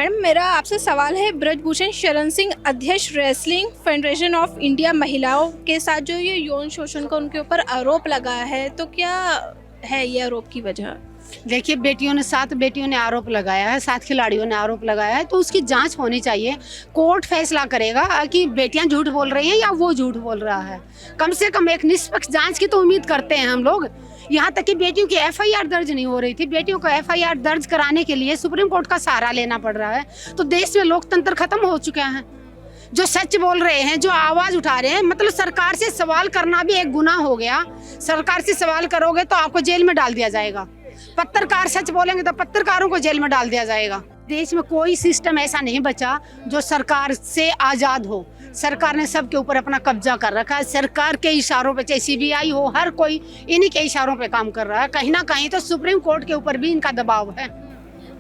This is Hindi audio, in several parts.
मैडम, मेरा आपसे सवाल है, ब्रजभूषण शरण सिंह अध्यक्ष रेसलिंग फेडरेशन ऑफ इंडिया महिलाओं के साथ जो ये यौन शोषण का उनके ऊपर आरोप लगा है, तो क्या है ये आरोप की वजह? देखिए, सात बेटियों ने आरोप लगाया है, 7 खिलाड़ियों ने आरोप लगाया है, तो उसकी जांच होनी चाहिए। कोर्ट फैसला करेगा कि बेटियां झूठ बोल रही हैं या वो झूठ बोल रहा है। कम से कम एक निष्पक्ष जांच की तो उम्मीद करते हैं हम लोग। यहाँ तक कि बेटियों की एफआईआर दर्ज नहीं हो रही थी। बेटियों को एफआईआर दर्ज कराने के लिए सुप्रीम कोर्ट का सहारा लेना पड़ रहा है। तो देश में लोकतंत्र खत्म हो चुका है। जो सच बोल रहे हैं, जो आवाज उठा रहे हैं, मतलब सरकार से सवाल करना भी एक गुनाह हो गया। सरकार से सवाल करोगे तो आपको जेल में डाल दिया जाएगा। पत्रकार सच बोलेंगे तो पत्रकारों को जेल में डाल दिया जाएगा। देश में कोई सिस्टम ऐसा नहीं बचा जो सरकार से आजाद हो। सरकार ने सबके ऊपर अपना कब्जा कर रखा है। सरकार के इशारों पे, चाहे सीबीआई हो, हर कोई इन्हीं के इशारों पे काम कर रहा है। कहीं ना कहीं तो सुप्रीम कोर्ट के ऊपर भी इनका दबाव है।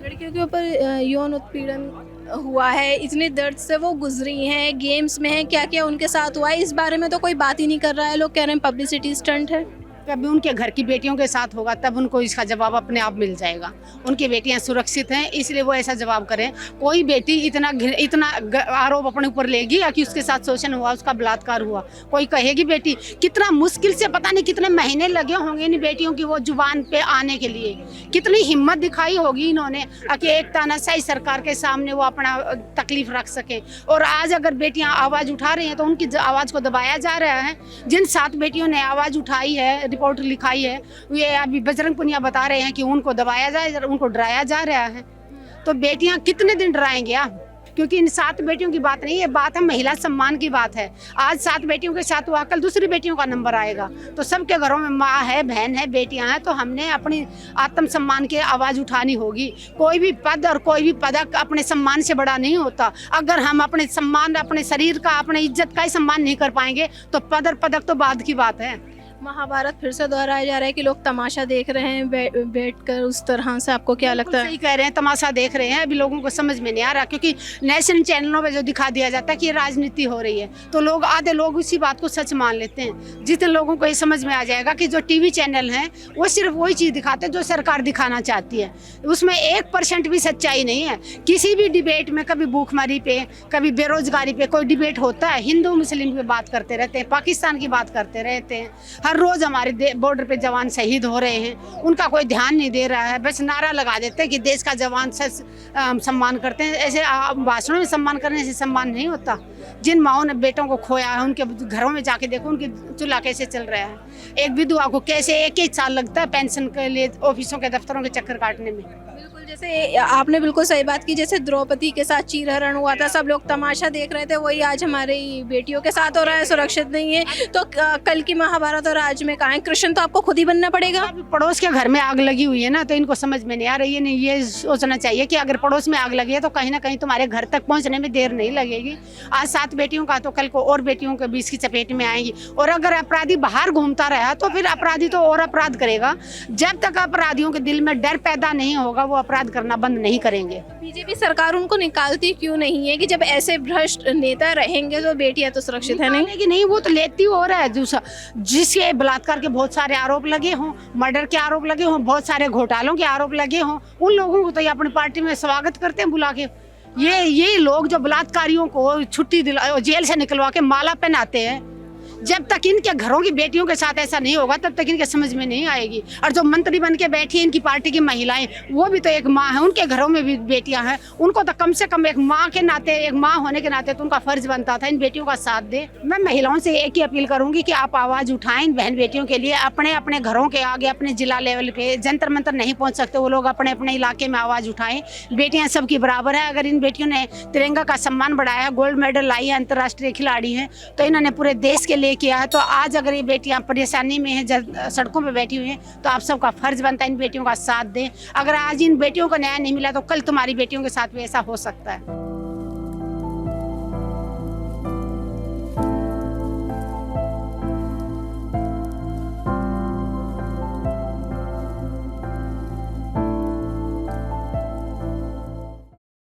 लड़कियों के ऊपर यौन उत्पीड़न हुआ है, इतने दर्द से वो गुजरी हैं, गेम्स में हैं, क्या क्या उनके साथ हुआ है, इस बारे में तो कोई बात ही नहीं कर रहा है। लोग कह रहे हैं पब्लिसिटी स्टंट है। कभी उनके घर की बेटियों के साथ होगा तब उनको इसका जवाब अपने आप मिल जाएगा। उनकी बेटियां सुरक्षित हैं, इसलिए वो ऐसा जवाब करें। कोई बेटी इतना आरोप अपने ऊपर लेगी या कि उसके साथ शोषण हुआ, उसका बलात्कार हुआ, कोई कहेगी? बेटी कितना मुश्किल से, पता नहीं कितने महीने लगे होंगे इन बेटियों की वो जुबान पे आने के लिए। कितनी हिम्मत दिखाई होगी इन्होंने कि एक तानाशाही सरकार के सामने वो अपना तकलीफ रख सके। और आज अगर बेटियां आवाज़ उठा रही हैं तो उनकी आवाज़ को दबाया जा रहा है। जिन 7 बेटियों ने आवाज़ उठाई है, रिपोर्ट लिखाई है, ये अभी बजरंग पुनिया बता रहे हैं कि उनको दबाया जाए, उनको डराया जा रहा है। तो बेटियां कितने दिन डराएंगे आप? क्योंकि इन 7 बेटियों की बात नहीं, ये बात है महिला सम्मान की बात है। आज 7 बेटियों के साथ हुआ, कल दूसरी बेटियों का नंबर आएगा। तो सबके घरों में माँ है, बहन है, बेटियां हैं, तो हमने अपनी आत्मसम्मान की आवाज़ उठानी होगी। कोई भी पद और कोई भी पदक अपने सम्मान से बड़ा नहीं होता। अगर हम अपने सम्मान, अपने शरीर का, अपने इज्जत का ही सम्मान नहीं कर पाएंगे तो पद और पदक तो बाद की बात है। महाभारत फिर से दोहराया जा रहा है कि लोग तमाशा देख रहे हैं बैठकर, उस तरह से आपको क्या लगता है? सही कह रहे हैं, तमाशा देख रहे हैं। अभी लोगों को समझ में नहीं आ रहा, क्योंकि नेशनल चैनलों पे जो दिखा दिया जाता है कि ये राजनीति हो रही है, तो लोग, आधे लोग उसी बात को सच मान लेते हैं। जितने लोगों को ये समझ में आ जाएगा कि जो टीवी चैनल हैं वो सिर्फ वही चीज़ दिखाते हैं जो सरकार दिखाना चाहती है, उसमें 1% भी सच्चाई नहीं है। किसी भी डिबेट में कभी भूखमरी पे, कभी बेरोजगारी पे कोई डिबेट होता है, हिंदू मुस्लिम पे बात करते रहते हैं, पाकिस्तान की बात करते रहते हैं। हर रोज हमारे बॉर्डर पे जवान शहीद हो रहे हैं, उनका कोई ध्यान नहीं दे रहा है। बस नारा लगा देते हैं कि देश का जवान सम्मान करते हैं। ऐसे भाषणों में सम्मान करने से सम्मान नहीं होता। जिन माओं ने बेटों को खोया है, उनके घरों में जाके देखो उनकी चूल्हा कैसे चल रहा है। एक विधवा को कैसे 1-1 साल लगता है पेंशन के लिए ऑफिसों के दफ्तरों के चक्कर काटने में। बिल्कुल, जैसे आपने बिल्कुल सही बात की। जैसे द्रौपदी के साथ चीरहरण हुआ था, सब लोग तमाशा देख रहे थे, वही आज हमारी बेटियों के साथ हो रहा है, सुरक्षित नहीं है। तो कल की महाभारत और आज में कहाँ है? कृष्ण तो आपको खुद ही बनना पड़ेगा। पड़ोस के घर में आग लगी हुई है ना, तो इनको समझ में नहीं आ रही है। नहीं, ये सोचना चाहिए कि अगर पड़ोस में आग लगी है तो कहीं ना कहीं तुम्हारे घर तक पहुंचने में देर नहीं लगेगी। आज 7 बेटियों का तो कल को और बेटियों के बीच की चपेट में आएंगी। और अगर अपराधी बाहर घूमता रहा तो फिर अपराधी तो और अपराध करेगा। जब तक अपराधियों के दिल में डर पैदा नहीं होगा वो अपराध करना बंद नहीं करेंगे। बीजेपी सरकार उनको निकालती क्यों नहीं है कि जब ऐसे भ्रष्ट नेता रहेंगे तो बेटियां तो सुरक्षित है नहीं? कि नहीं, वो तो लेती हो रहा है। जिसके बलात्कार के बहुत सारे आरोप लगे हों, मर्डर के आरोप लगे हों, बहुत सारे घोटालों के आरोप लगे हों, उन लोगों को तो ये अपनी पार्टी में स्वागत करते हैं बुला के। ये लोग जो बलात्कारियों को छुट्टी दिला, जेल से निकलवा के माला पहनाते हैं, जब तक इनके घरों की बेटियों के साथ ऐसा नहीं होगा तब तक इनके समझ में नहीं आएगी। और जो मंत्री बन के बैठी है इनकी पार्टी की महिलाएं, वो भी तो एक माँ है, उनके घरों में भी बेटियां हैं। उनको तो कम से कम एक माँ के नाते, एक माँ होने के नाते तो उनका फर्ज बनता था इन बेटियों का साथ दे। मैं महिलाओं से एक ही अपील करूंगी कि आप आवाज उठाएं इन बहन बेटियों के लिए। अपने अपने घरों के आगे, अपने जिला लेवल पे जंतर मंतर नहीं पहुँच सकते वो लोग, अपने अपने इलाके में आवाज उठाएं। बेटियाँ सबकी बराबर है। अगर इन बेटियों ने तिरंगा का सम्मान बढ़ाया, गोल्ड मेडल लाई है, अंतर्राष्ट्रीय खिलाड़ी हैं, तो इन्होंने पूरे देश के लिए किया है। तो आज अगर ये बेटियां परेशानी में हैं, सड़कों पे बैठी हुई हैं, तो आप सबका फर्ज बनता है इन बेटियों का साथ दें। अगर आज इन बेटियों को न्याय नहीं मिला तो कल तुम्हारी बेटियों के साथ भी ऐसा हो सकता है।